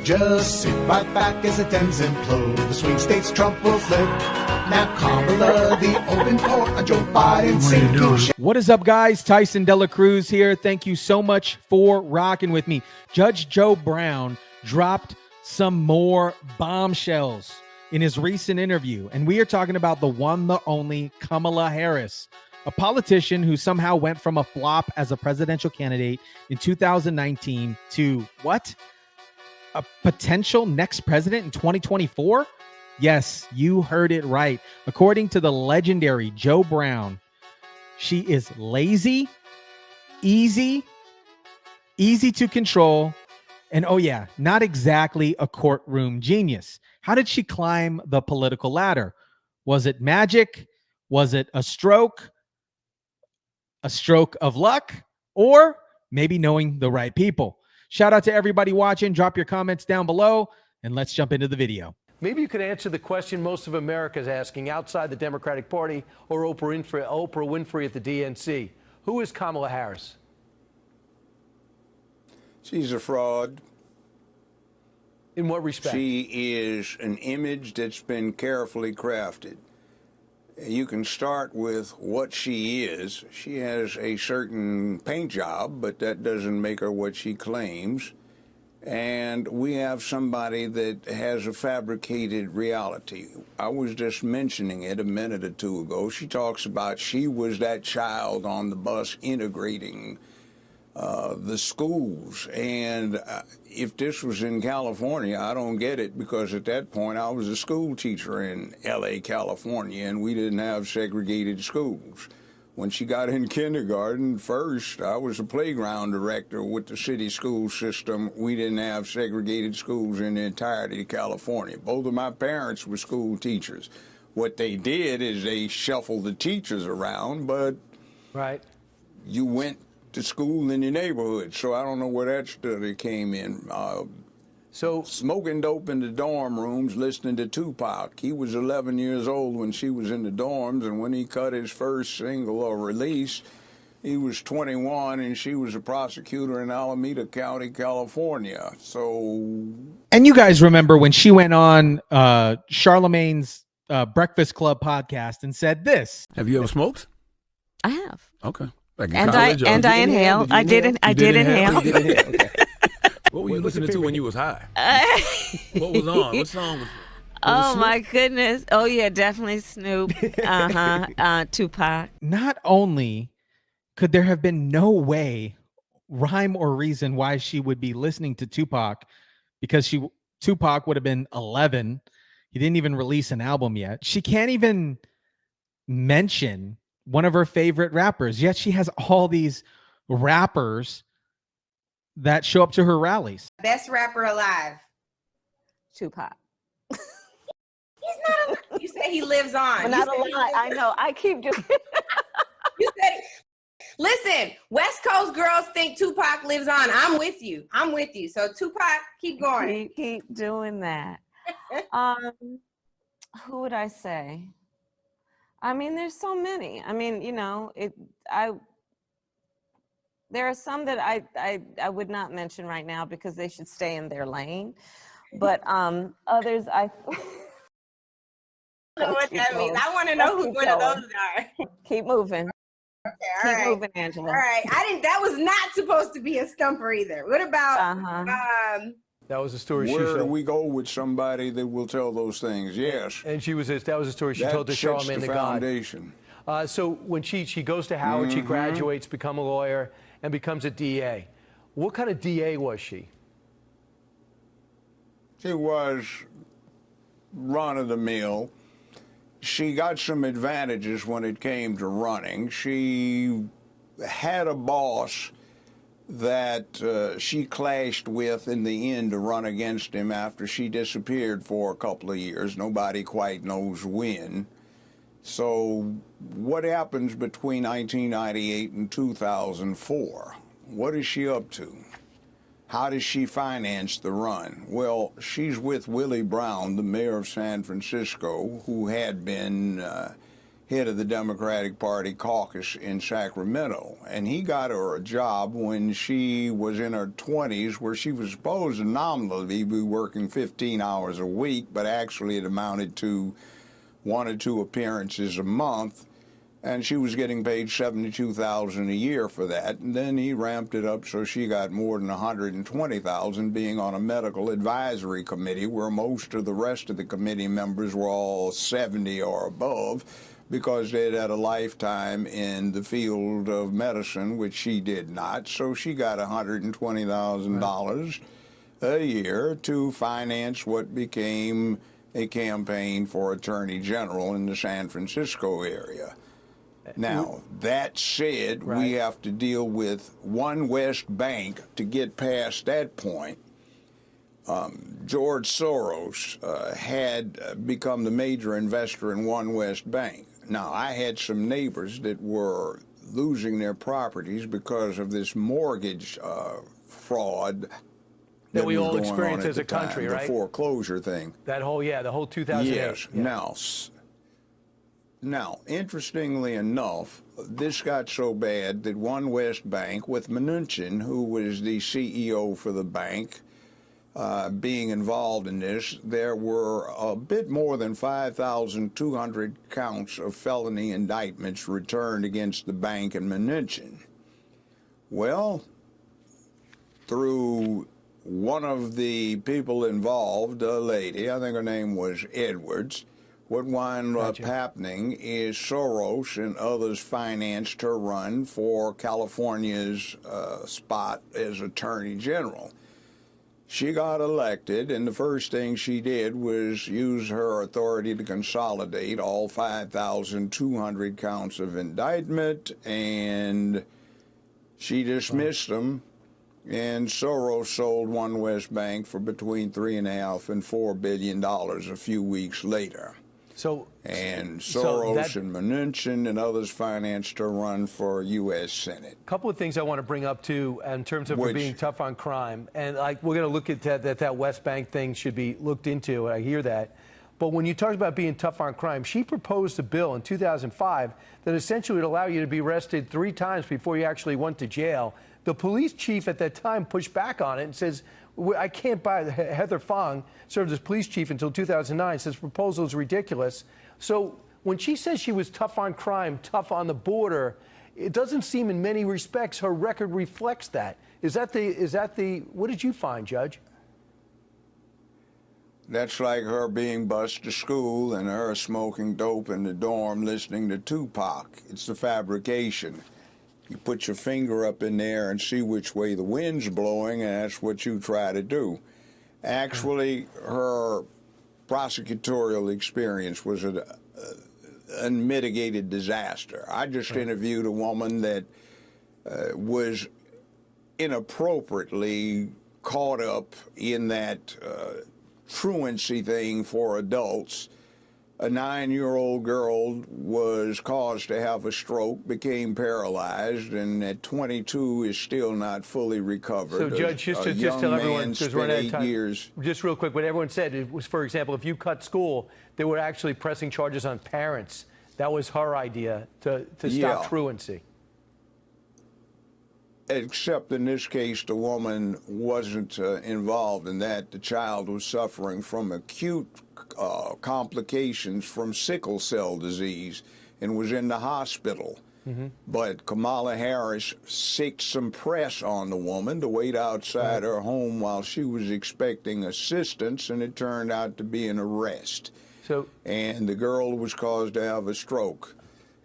Just sit right back as the Dems implode. The swing states Trump will flip. Now Kamala, the open court on Joe Biden. What is up, guys? Tyson Dela Cruz here. Thank you so much for rocking with me. Judge Joe Brown dropped some more bombshells in his recent interview, and we are talking about the one, the only Kamala Harris, a politician who somehow went from a flop as a presidential candidate in 2019 to what? A potential next president in 2024? Yes, you heard it right. According to the legendary Joe Brown, she is lazy, easy to control, and oh yeah, not exactly a courtroom genius. How did she climb the political ladder? Was it magic? Was it a stroke of luck, or maybe knowing the right people? Shout out to everybody watching. Drop your comments down below, and let's jump into the video. Maybe you could answer the question most of America is asking outside the Democratic Party or Oprah Winfrey at the DNC. Who is Kamala Harris? She's a fraud. In what respect? She is an image that's been carefully crafted. You can start with what she is. She has a certain paint job, but that doesn't make her what she claims. And we have somebody that has a fabricated reality. I was just mentioning it a minute or two ago. She talks about she was that child on the bus integrating the schools. And if this was in California, I don't get it, because at that point I was a school teacher in LA, California, and we didn't have segregated schools. When she got in kindergarten, first, I was a playground director with the city school system. We didn't have segregated schools in the entirety of California. Both of my parents were school teachers. What they did is they shuffled the teachers around, but right, you went to school in your neighborhood. So I don't know where that study came in. So smoking dope in the dorm rooms, listening to Tupac. He was 11 years old when she was in the dorms, and when he cut his first single or release, he was 21, and she was a prosecutor in Alameda County, California. So, and you guys remember when she went on Charlemagne's Breakfast Club podcast and said this. Have you ever smoked? I have. Okay. Like I inhaled. I did inhale. Okay. What were you listening to when you was high? What was on? What song was Oh my goodness. Oh yeah, definitely Snoop. Tupac. Not only could there have been no way, rhyme or reason, why she would be listening to Tupac, because Tupac would have been 11. He didn't even release an album yet. She can't even mention one of her favorite rappers, yet she has all these rappers that show up to her rallies. Best rapper alive. Tupac. He's not alive. You say he lives on. But not alive. I know. I keep just. You said, listen, West Coast girls think Tupac lives on. I'm with you. So Tupac, keep going. Keep doing that. Who would I say? I mean, there's so many. I mean, you know, there are some that I would not mention right now because they should stay in their lane. But others I don't know what that means. I want to know who one of those are. Keep moving. Okay, Keep moving, Angela. All right. That was not supposed to be a stumper either. What about that was a story. Where do we go with somebody that will tell those things? Yes. And that was a story she told to Charlamagne the God. Foundation. So when she goes to Howard, she graduates, becomes a lawyer, and becomes a DA. What kind of DA was she? She was run-of-the-mill. She got some advantages when it came to running. She had a boss that she clashed with in the end to run against him after she disappeared for a couple of years. Nobody quite knows when. So what happens between 1998 and 2004? What is she up to? How does she finance the run? Well, she's with Willie Brown, the mayor of San Francisco, who had been head of the Democratic Party caucus in Sacramento. And he got her a job when she was in her 20s, where she was supposed to nominally be working 15 hours a week, but actually it amounted to 1 or 2 appearances a month. And she was getting paid $72,000 a year for that. And then he ramped it up so she got more than $120,000, being on a medical advisory committee where most of the rest of the committee members were all 70 or above, because they'd had a lifetime in the field of medicine, which she did not. So she got $120,000 a year to finance what became a campaign for Attorney General in the San Francisco area. Now, that said, we have to deal with One West Bank to get past that point. George Soros had become the major investor in One West Bank. Now, I had some neighbors that were losing their properties because of this mortgage fraud that we all was going experienced on as at a the time, country, the right? foreclosure thing. That whole, the whole 2008. Yes. Yeah. Now, interestingly enough, this got so bad that One West Bank, with Mnuchin, who was the CEO for the bank, being involved in this, there were a bit more than 5,200 counts of felony indictments returned against the bank and Mnuchin. Well, through one of the people involved, a lady, I think her name was Edwards, what wound up happening is Soros and others financed her run for California's spot as Attorney General. She got elected, and the first thing she did was use her authority to consolidate all 5,200 counts of indictment, and she dismissed them. And Soros sold One West Bank for between $3.5 and $4 billion a few weeks later. And Soros and Mnuchin and others financed her run for U.S. Senate. A couple of things I want to bring up, too, in terms of being tough on crime. And we're going to look at that West Bank thing should be looked into. I hear that. But when you talk about being tough on crime, she proposed a bill in 2005 that essentially would allow you to be arrested 3 times before you actually went to jail. The police chief at that time pushed back on it and says, I can't buy Heather Fong served as police chief until 2009, says proposal is ridiculous. So when she says she was tough on crime, tough on the border, it doesn't seem in many respects her record reflects that. Is that the what did you find, Judge? That's like her being bused to school and her smoking dope in the dorm listening to Tupac. It's the fabrication. You put your finger up in there and see which way the wind's blowing, and that's what you try to do. Actually, her prosecutorial experience was an unmitigated disaster. I just interviewed a woman that was inappropriately caught up in that truancy thing for adults. A 9-year-old girl was caused to have a stroke, became paralyzed, and at 22 is still not fully recovered. So, Judge, just tell everyone, because we're out of time. Just real quick, what everyone said, it was, for example, if you cut school, they were actually pressing charges on parents. That was her idea to stop truancy. Except in this case, the woman wasn't involved in that. The child was suffering from acute complications from sickle cell disease and was in the hospital. But Kamala Harris sicked some press on the woman to wait outside her home while she was expecting assistance, and it turned out to be an arrest. And the girl was caused to have a stroke.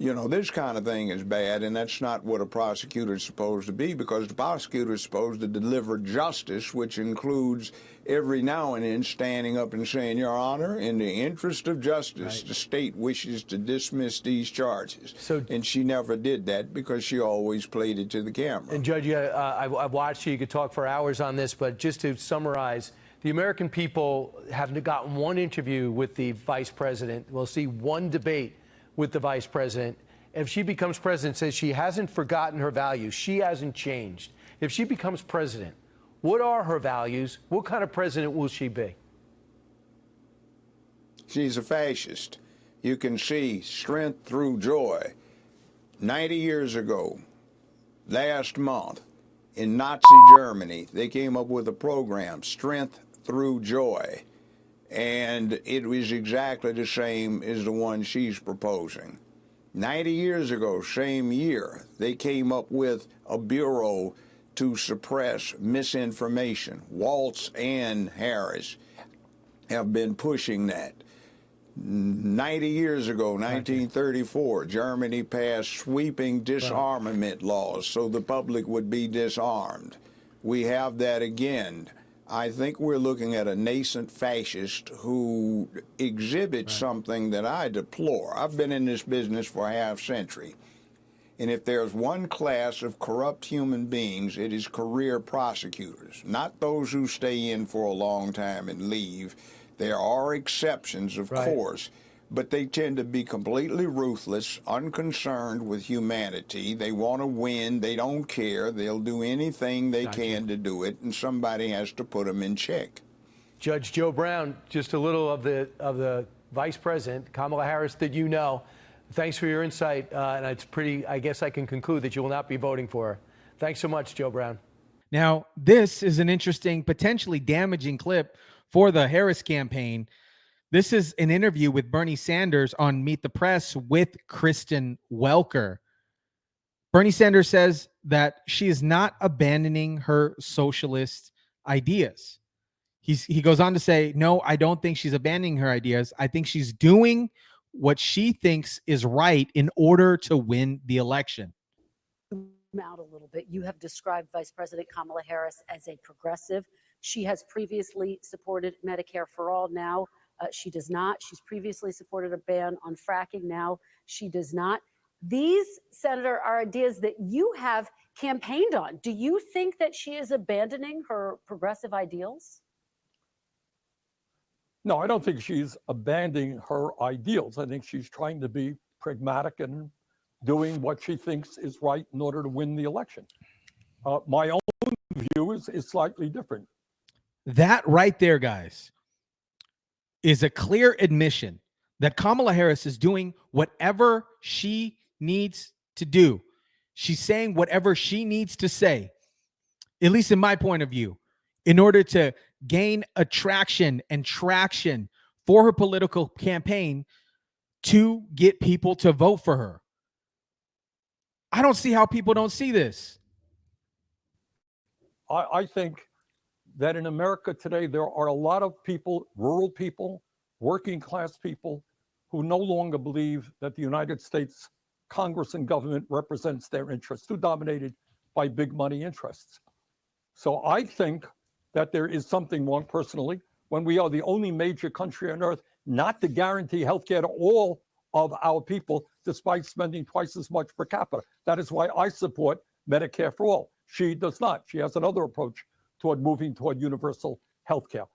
You know, this kind of thing is bad, and that's not what a prosecutor is supposed to be, because the prosecutor is supposed to deliver justice, which includes every now and then standing up and saying, Your Honor, in the interest of justice, the state wishes to dismiss these charges. And she never did that because she always played it to the camera. And Judge, I've watched you. You could talk for hours on this, but just to summarize, the American people have gotten one interview with the vice president. We'll see one debate with the vice president. If she becomes president, says she hasn't forgotten her values, she hasn't changed. If she becomes president, what are her values? What kind of president will she be? She's a fascist. you can see strength through joy. 90 years ago, last month, in Nazi Germany, they came up with a program, Strength Through Joy. And it was exactly the same as the one she's proposing. 90 years ago, same year, they came up with a bureau to suppress misinformation. Waltz and Harris have been pushing that. 90 years ago, 1934, Germany passed sweeping disarmament laws so the public would be disarmed. We have that again. I think we're looking at a nascent fascist who exhibits something that I deplore. I've been in this business for a half century. And if there's one class of corrupt human beings, it is career prosecutors, not those who stay in for a long time and leave. There are exceptions, of course, but they tend to be completely ruthless, unconcerned with humanity. They want to win. They don't care. They'll do anything they can to do it, and somebody has to put them in check. Judge Joe Brown, just a little of the Vice President, Kamala Harris, that you know. Thanks for your insight, and it's pretty, I guess I can conclude that you will not be voting for her. Thanks so much, Joe Brown. Now, this is an interesting, potentially damaging clip for the Harris campaign. This is an interview with Bernie Sanders on Meet the Press with Kristen Welker. Bernie Sanders says that she is not abandoning her socialist ideas. He goes on to say, no, I don't think she's abandoning her ideas. I think she's doing what she thinks is right in order to win the election. Out a little bit. You have described Vice President Kamala Harris as a progressive. She has previously supported Medicare for all. Now she does not. She's previously supported a ban on fracking. Now she does not. These, Senator, are ideas that you have campaigned on. Do you think that she is abandoning her progressive ideals? No, I don't think she's abandoning her ideals. I think she's trying to be pragmatic and doing what she thinks is right in order to win the election. My own view is slightly different. That right there, guys, is a clear admission that Kamala Harris is doing whatever she needs to do. She's saying whatever she needs to say, at least in my point of view, in order to gain attraction and traction for her political campaign to get people to vote for her. I don't see how people don't see this. I think that in America today, there are a lot of people, rural people, working class people, who no longer believe that the United States Congress and government represents their interests, too dominated by big money interests. So I think that there is something wrong personally when we are the only major country on earth not to guarantee health care to all of our people, despite spending twice as much per capita. That is why I support Medicare for all. She does not. She has another approach toward moving toward universal health care.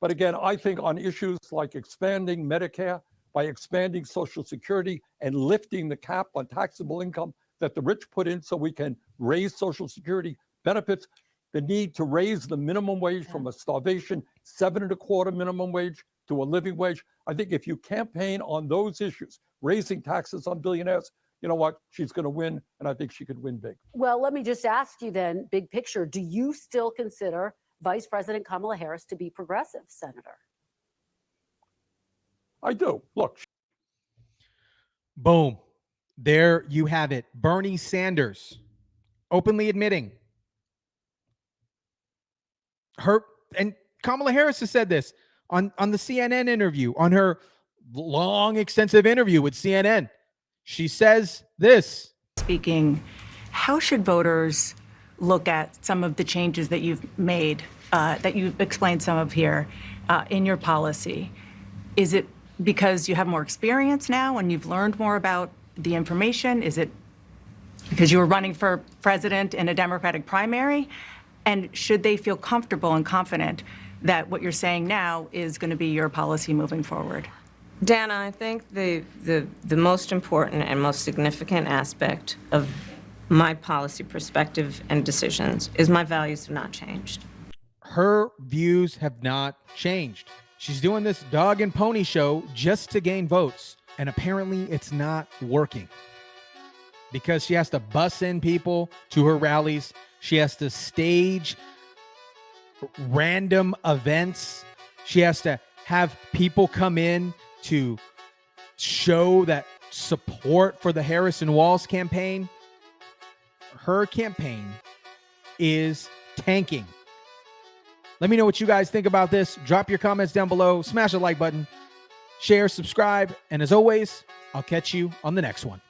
But again, I think on issues like expanding Medicare, by expanding Social Security and lifting the cap on taxable income that the rich put in so we can raise Social Security benefits, the need to raise the minimum wage from a starvation 7.25 minimum wage to a living wage. I think if you campaign on those issues, raising taxes on billionaires, you know what? She's going to win, and I think she could win big. Well, let me just ask you then, big picture, do you still consider Vice President Kamala Harris to be progressive, Senator? I do. Look. Boom. There you have it. Bernie Sanders openly admitting her, and Kamala Harris has said this on the CNN interview, on her long, extensive interview with CNN. She says this. Speaking, how should voters look at some of the changes that you've made, that you've explained some of here in your policy? Is it because you have more experience now and you've learned more about the information? Is it because you were running for president in a Democratic primary? And should they feel comfortable and confident that what you're saying now is going to be your policy moving forward? Dana, I think the most important and most significant aspect of my policy perspective and decisions is my values have not changed. Her views have not changed. She's doing this dog and pony show just to gain votes. And apparently it's not working because she has to bus in people to her rallies. She has to stage random events. She has to have people come in to show that support for the Harris and Walz campaign. Her campaign is tanking. Let me know what you guys think about this. Drop your comments down below. Smash the like button. Share, subscribe. And as always, I'll catch you on the next one.